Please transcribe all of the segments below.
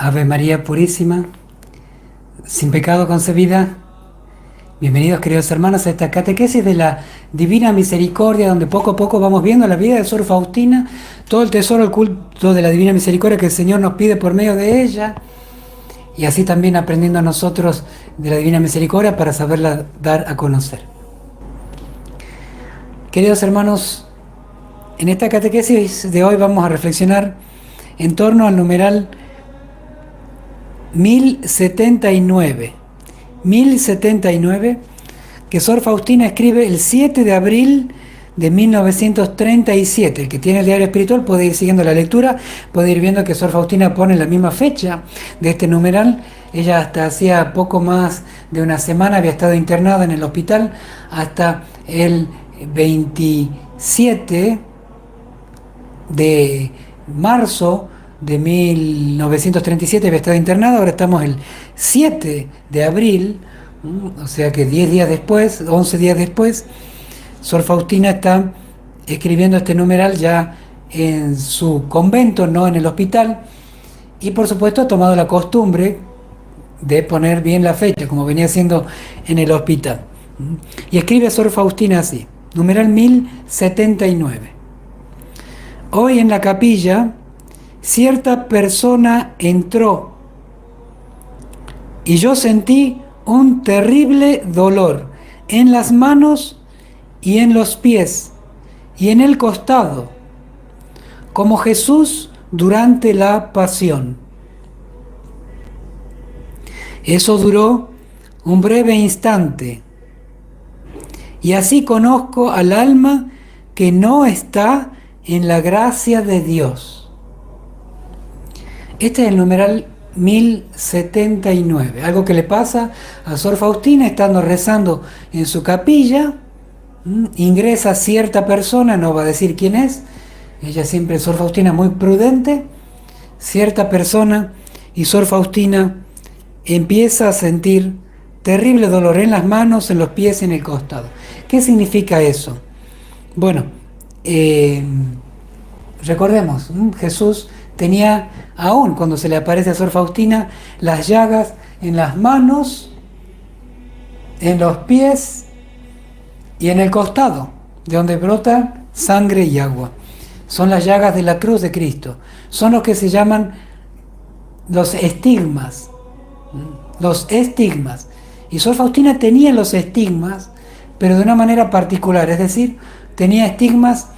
Ave María Purísima, sin pecado concebida. Bienvenidos, queridos hermanos, a esta catequesis de la Divina Misericordia, donde poco a poco vamos viendo la vida de Sor Faustina, todo el tesoro, el culto de la Divina Misericordia que el Señor nos pide por medio de ella, y así también aprendiendo a nosotros de la Divina Misericordia para saberla dar a conocer. Queridos hermanos, en esta catequesis de hoy vamos a reflexionar en torno al numeral 1079. 1079, que Sor Faustina escribe el 7 de abril de 1937. El que tiene el diario espiritual puede ir siguiendo la lectura, puede ir viendo que Sor Faustina pone la misma fecha de este numeral. Ella hasta hacía poco más de una semana había estado internada en el hospital, hasta el 27 de marzo de 1937 había estado internada. Ahora estamos el 7 de abril, o sea que 10 días después, 11 días después, Sor Faustina está escribiendo este numeral ya en su convento, no en el hospital, y por supuesto ha tomado la costumbre de poner bien la fecha, como venía haciendo en el hospital. Y escribe Sor Faustina así, numeral 1079. Hoy en la capilla, cierta persona entró y yo sentí un terrible dolor en las manos y en los pies y en el costado, como Jesús durante la pasión. Eso duró un breve instante, y así conozco al alma que no está en la gracia de Dios. Este es el numeral 1079, algo que le pasa a Sor Faustina estando rezando en su capilla. Ingresa cierta persona, no va a decir quién es, ella siempre, Sor Faustina, muy prudente. Cierta persona, y Sor Faustina empieza a sentir terrible dolor en las manos, en los pies y en el costado. ¿Qué significa eso? Bueno, recordemos, Jesús tenía, aún cuando se le aparece a Sor Faustina, las llagas en las manos, en los pies y en el costado, de donde brota sangre y agua. Son las llagas de la cruz de Cristo. Son los que se llaman los estigmas. Los estigmas. Y Sor Faustina tenía los estigmas, pero de una manera particular, es decir, tenía estigmas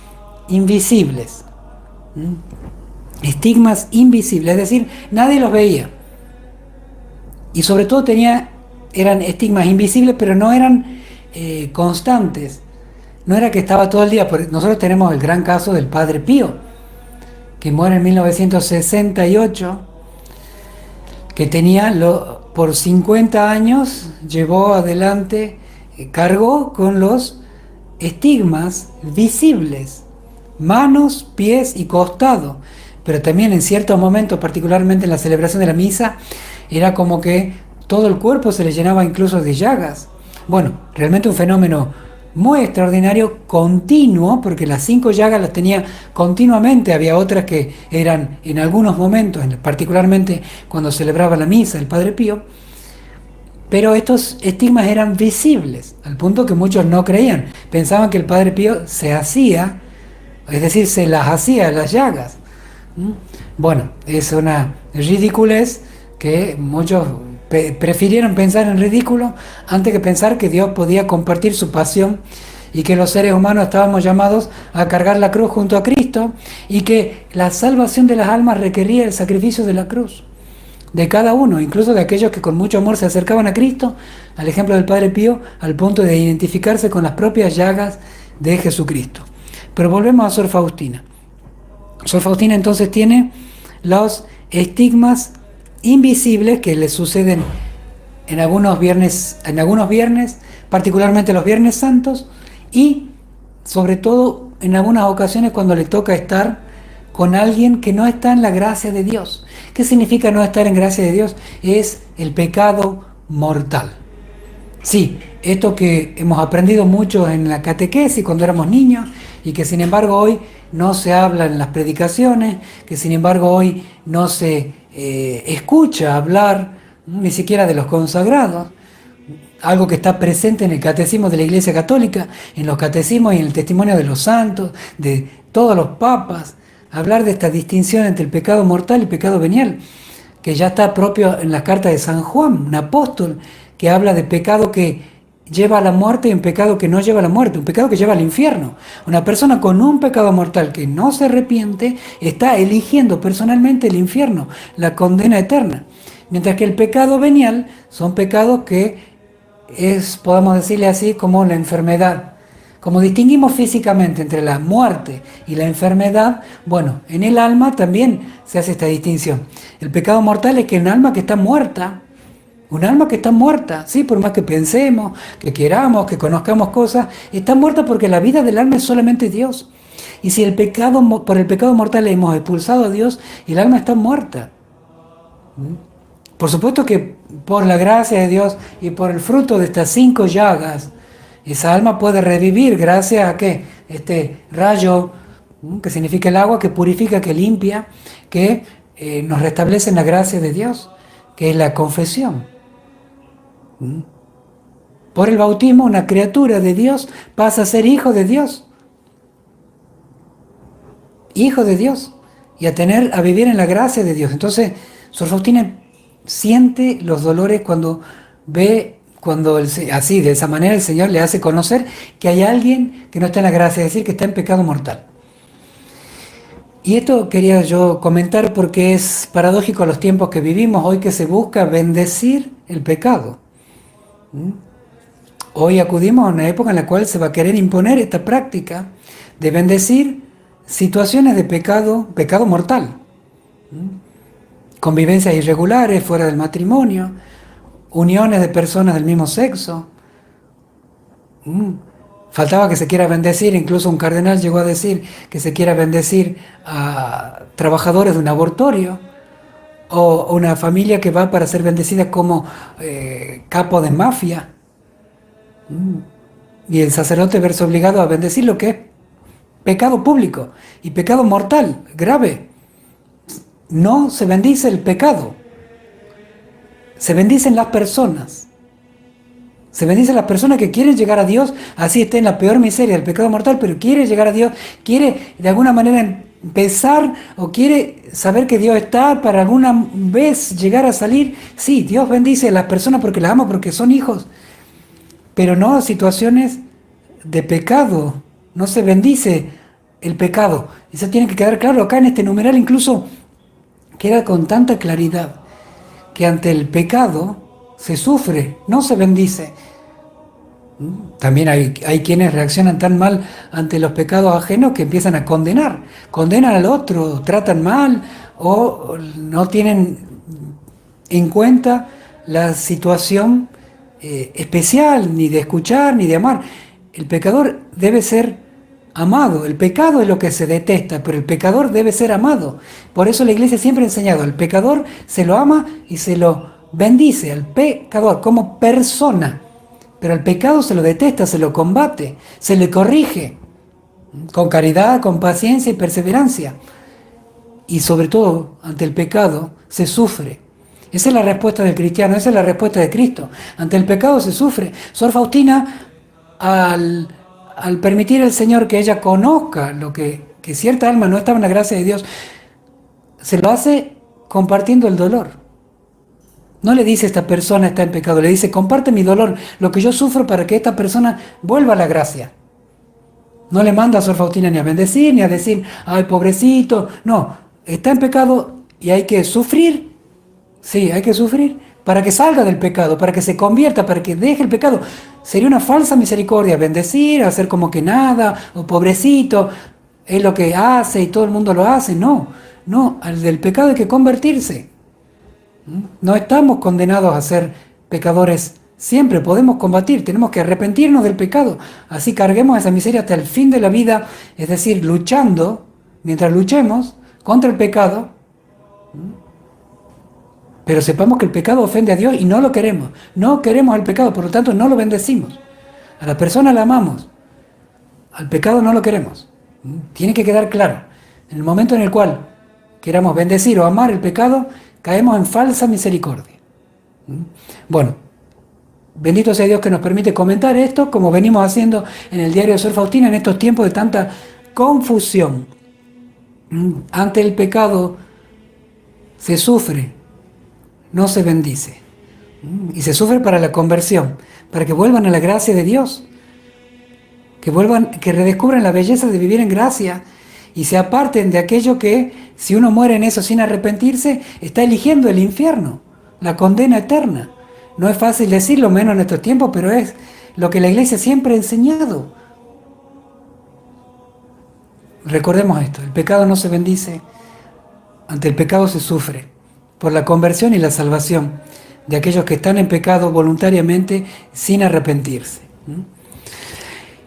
invisibles. Estigmas invisibles, es decir, nadie los veía. Y sobre todo eran estigmas invisibles, pero no eran constantes. No era que estaba todo el día. Nosotros tenemos el gran caso del Padre Pío, que muere en 1968, que tenía, por 50 años, llevó adelante, cargó con los estigmas visibles, manos, pies y costado. Pero también en ciertos momentos, particularmente en la celebración de la misa, era como que todo el cuerpo se le llenaba incluso de llagas. Bueno, realmente un fenómeno muy extraordinario, continuo, porque las 5 llagas las tenía continuamente. Había otras que eran en algunos momentos, particularmente cuando celebraba la misa el Padre Pío, pero estos estigmas eran visibles, al punto que muchos no creían. Pensaban que el Padre Pío se hacía, es decir, se las hacía las llagas. Bueno, es una ridiculez que muchos prefirieron pensar en ridículo antes que pensar que Dios podía compartir su pasión, y que los seres humanos estábamos llamados a cargar la cruz junto a Cristo, y que la salvación de las almas requería el sacrificio de la cruz de cada uno, incluso de aquellos que con mucho amor se acercaban a Cristo, al ejemplo del Padre Pío, al punto de identificarse con las propias llagas de Jesucristo. Pero volvemos a Sor Faustina. Sor Faustina entonces tiene los estigmas invisibles que le suceden en algunos viernes, particularmente los Viernes Santos, y sobre todo en algunas ocasiones cuando le toca estar con alguien que no está en la gracia de Dios. ¿Qué significa no estar en gracia de Dios? Es el pecado mortal. Sí, esto que hemos aprendido mucho en la catequesis cuando éramos niños, y que sin embargo hoy no se habla en las predicaciones, que sin embargo hoy no se escucha hablar ni siquiera de los consagrados, algo que está presente en el catecismo de la Iglesia Católica, en los catecismos y en el testimonio de los santos, de todos los papas, hablar de esta distinción entre el pecado mortal y el pecado venial, que ya está propio en las cartas de San Juan, un apóstol que habla de pecado que lleva a la muerte y un pecado que no lleva a la muerte, un pecado que lleva al infierno. Una persona con un pecado mortal que no se arrepiente está eligiendo personalmente el infierno, la condena eterna. Mientras que el pecado venial son pecados que es, podemos decirle así, como la enfermedad. Como distinguimos físicamente entre la muerte y la enfermedad, bueno, en el alma también se hace esta distinción. El pecado mortal es que un alma que está muerta, un alma que está muerta, sí, por más que pensemos, que queramos, que conozcamos cosas, está muerta porque la vida del alma es solamente Dios. Y si por el pecado mortal hemos expulsado a Dios, el alma está muerta. Por supuesto que por la gracia de Dios y por el fruto de estas 5 llagas, esa alma puede revivir gracias a que este rayo, que significa el agua, que purifica, que limpia, que nos restablece en la gracia de Dios, que es la confesión. Por el bautismo, una criatura de Dios pasa a ser hijo de Dios. Hijo de Dios. Y a vivir en la gracia de Dios. Entonces, Sor Faustina siente los dolores cuando ve, así, de esa manera el Señor le hace conocer que hay alguien que no está en la gracia, es decir, que está en pecado mortal. Y esto quería yo comentar porque es paradójico a los tiempos que vivimos, hoy que se busca bendecir el pecado. Hoy acudimos a una época en la cual se va a querer imponer esta práctica de bendecir situaciones de pecado mortal. Convivencias irregulares fuera del matrimonio, uniones de personas del mismo sexo. Faltaba que se quiera bendecir, incluso un cardenal llegó a decir que se quiera bendecir a trabajadores de un abortorio, o una familia que va para ser bendecida como capo de mafia. Y el sacerdote verse obligado a bendecir lo que es pecado público y pecado mortal, grave. No se bendice el pecado, se bendicen las personas. Se bendicen las personas que quieren llegar a Dios, así esté en la peor miseria del pecado mortal, pero quiere llegar a Dios, quiere de alguna manera empezar o quiere saber que Dios está para alguna vez llegar a salir. Sí, Dios bendice a las personas porque las ama, porque son hijos, pero no a situaciones de pecado. No se bendice el pecado. Eso tiene que quedar claro acá en este numeral, incluso queda con tanta claridad que ante el pecado se sufre, no se bendice. También hay quienes reaccionan tan mal ante los pecados ajenos que empiezan a condenar. Condenan al otro, tratan mal o no tienen en cuenta la situación especial, ni de escuchar, ni de amar. El pecador debe ser amado. El pecado es lo que se detesta, pero el pecador debe ser amado. Por eso la Iglesia siempre ha enseñado, al pecador se lo ama y se lo bendice, al pecador como persona. Pero al pecado se lo detesta, se lo combate, se le corrige, con caridad, con paciencia y perseverancia. Y sobre todo, ante el pecado se sufre. Esa es la respuesta del cristiano, esa es la respuesta de Cristo. Ante el pecado se sufre. Sor Faustina, al permitir al Señor que ella conozca lo que cierta alma no estaba en la gracia de Dios, se lo hace compartiendo el dolor. No le dice esta persona está en pecado, le dice comparte mi dolor, lo que yo sufro para que esta persona vuelva a la gracia. No le manda a Sor Faustina ni a bendecir, ni a decir, ay pobrecito, no, está en pecado y hay que sufrir, sí, hay que sufrir para que salga del pecado, para que se convierta, para que deje el pecado. Sería una falsa misericordia bendecir, hacer como que nada, o pobrecito, es lo que hace y todo el mundo lo hace. No, al del pecado hay que convertirse. No estamos condenados a ser pecadores siempre, podemos combatir, tenemos que arrepentirnos del pecado, así carguemos esa miseria hasta el fin de la vida, es decir, luchando, mientras luchemos contra el pecado, pero sepamos que el pecado ofende a Dios y no lo queremos, no queremos el pecado, por lo tanto no lo bendecimos, a la persona la amamos, al pecado no lo queremos, tiene que quedar claro, en el momento en el cual queramos bendecir o amar el pecado, Caemos en falsa misericordia. Bueno, bendito sea Dios que nos permite comentar esto, como venimos haciendo en el diario de Sor Faustina en estos tiempos de tanta confusión. Ante el pecado se sufre, no se bendice. Y se sufre para la conversión, para que vuelvan a la gracia de Dios, que vuelvan, que redescubran la belleza de vivir en gracia y se aparten de aquello que, si uno muere en eso sin arrepentirse, está eligiendo el infierno, la condena eterna. No es fácil decirlo, menos en estos tiempos, pero es lo que la Iglesia siempre ha enseñado. Recordemos esto, el pecado no se bendice, ante el pecado se sufre, por la conversión y la salvación de aquellos que están en pecado voluntariamente sin arrepentirse.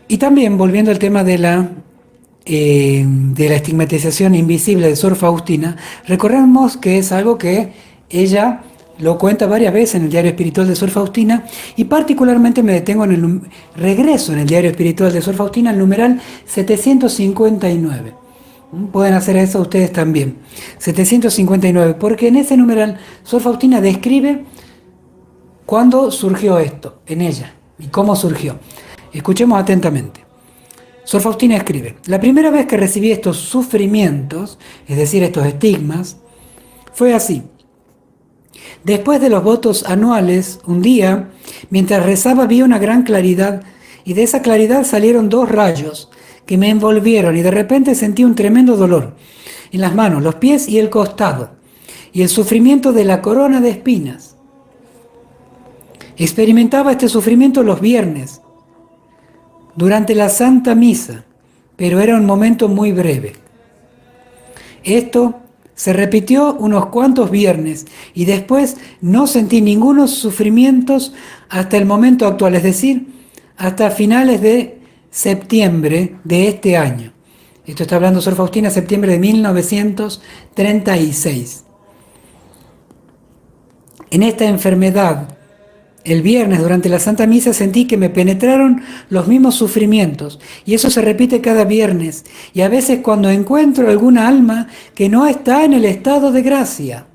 Y también, volviendo al tema de la estigmatización invisible de Sor Faustina, recordemos que es algo que ella lo cuenta varias veces en el diario espiritual de Sor Faustina, y particularmente me detengo en el regreso en el diario espiritual de Sor Faustina, el numeral 759. Pueden hacer eso ustedes también. 759, porque en ese numeral Sor Faustina describe cuándo surgió esto en ella y cómo surgió. Escuchemos atentamente. Sor Faustina escribe: la primera vez que recibí estos sufrimientos, es decir, estos estigmas, fue así. Después de los votos anuales, un día, mientras rezaba, vi una gran claridad, y de esa claridad salieron 2 rayos que me envolvieron, y de repente sentí un tremendo dolor en las manos, los pies y el costado, y el sufrimiento de la corona de espinas. Experimentaba este sufrimiento los viernes, durante la Santa Misa, pero era un momento muy breve. Esto se repitió unos cuantos viernes y después no sentí ningunos sufrimientos hasta el momento actual, es decir, hasta finales de septiembre de este año. Esto está hablando Sor Faustina, septiembre de 1936. En esta enfermedad, el viernes durante la Santa Misa sentí que me penetraron los mismos sufrimientos, y eso se repite cada viernes, y a veces cuando encuentro alguna alma que no está en el estado de gracia.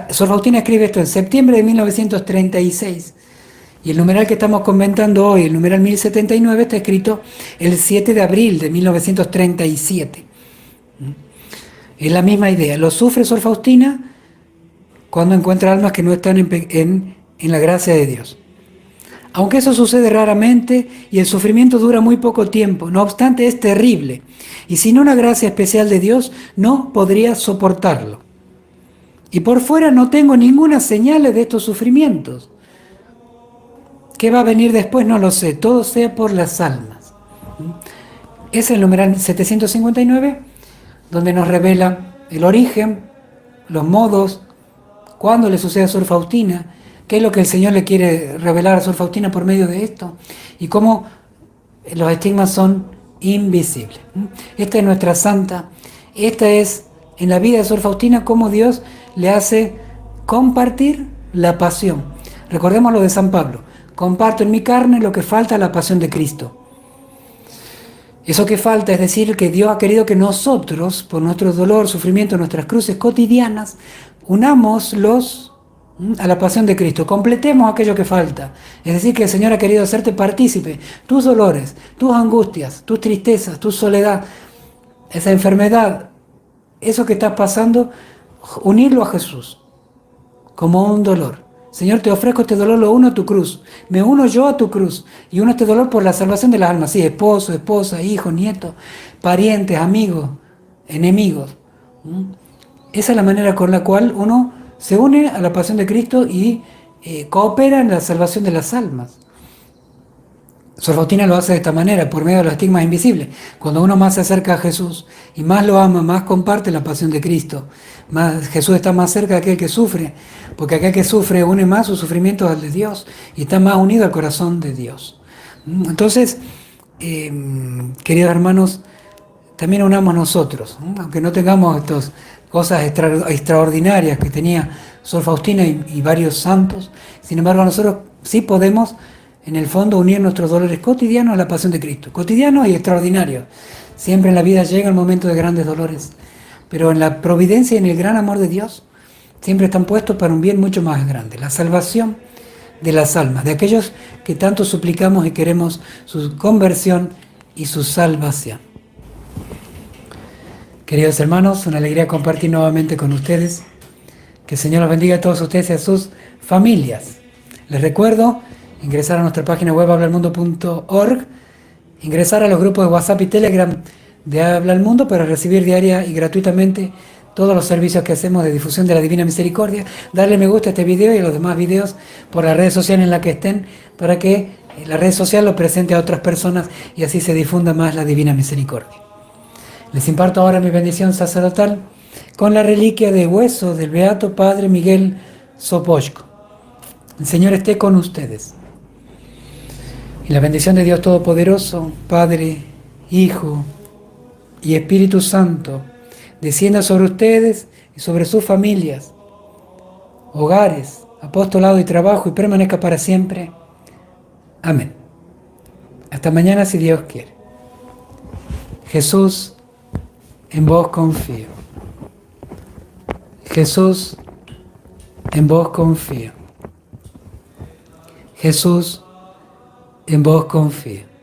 Sor Faustina escribe esto en septiembre de 1936, y el numeral que estamos comentando hoy, el numeral 1079, está escrito el 7 de abril de 1937. Es la misma idea, lo sufre Sor Faustina cuando encuentra almas que no están en la gracia de Dios. Aunque eso sucede raramente y el sufrimiento dura muy poco tiempo, no obstante es terrible, y sin una gracia especial de Dios no podría soportarlo. Y por fuera no tengo ninguna señal de estos sufrimientos. ¿Qué va a venir después? No lo sé, todo sea por las almas. Es el numeral 759, donde nos revela el origen, los modos, cuándo le sucede a Sor Faustina, qué es lo que el Señor le quiere revelar a Sor Faustina por medio de esto, y cómo los estigmas son invisibles. Esta es nuestra santa, esta es en la vida de Sor Faustina cómo Dios le hace compartir la pasión. Recordemos lo de San Pablo: comparto en mi carne lo que falta a la pasión de Cristo. Eso que falta, es decir, que Dios ha querido que nosotros, por nuestro dolor, sufrimiento, nuestras cruces cotidianas, unámoslos a la pasión de Cristo, completemos aquello que falta. Es decir, que el Señor ha querido hacerte partícipe, tus dolores, tus angustias, tus tristezas, tu soledad, esa enfermedad, eso que estás pasando, unirlo a Jesús como un dolor. Señor, te ofrezco este dolor, lo uno a tu cruz, me uno yo a tu cruz y uno este dolor por la salvación de las almas. Sí, esposo, esposa, hijo, nieto, parientes, amigos, enemigos. Esa es la manera con la cual uno se une a la pasión de Cristo y coopera en la salvación de las almas. Sor Faustina lo hace de esta manera, por medio de los estigmas invisibles. Cuando uno más se acerca a Jesús y más lo ama, más comparte la pasión de Cristo. Más, Jesús está más cerca de aquel que sufre, porque aquel que sufre une más sus sufrimientos al de Dios y está más unido al corazón de Dios. Entonces, queridos hermanos, también unamos nosotros, aunque no tengamos estas cosas extraordinarias que tenía Sor Faustina y varios santos. Sin embargo, nosotros sí podemos, en el fondo, unir nuestros dolores cotidianos a la pasión de Cristo, cotidianos y extraordinarios. Siempre en la vida llega el momento de grandes dolores, pero en la providencia y en el gran amor de Dios siempre están puestos para un bien mucho más grande, la salvación de las almas, de aquellos que tanto suplicamos y queremos su conversión y su salvación. Queridos hermanos, una alegría compartir nuevamente con ustedes. Que el Señor los bendiga a todos ustedes y a sus familias. Les recuerdo ingresar a nuestra página web hablalmundo.org, ingresar a los grupos de WhatsApp y Telegram de Habla al Mundo para recibir diaria y gratuitamente todos los servicios que hacemos de difusión de la Divina Misericordia, darle me gusta a este video y a los demás videos por las redes sociales en las que estén, para que la red social lo presente a otras personas y así se difunda más la Divina Misericordia. Les imparto ahora mi bendición sacerdotal con la reliquia de hueso del Beato Padre Miguel Sopoćko. El Señor esté con ustedes. Y la bendición de Dios Todopoderoso, Padre, Hijo y Espíritu Santo, descienda sobre ustedes y sobre sus familias, hogares, apostolado y trabajo, y permanezca para siempre. Amén. Hasta mañana si Dios quiere. Jesús, en vos confío. Jesús, en vos confío. Jesús, en vos confío.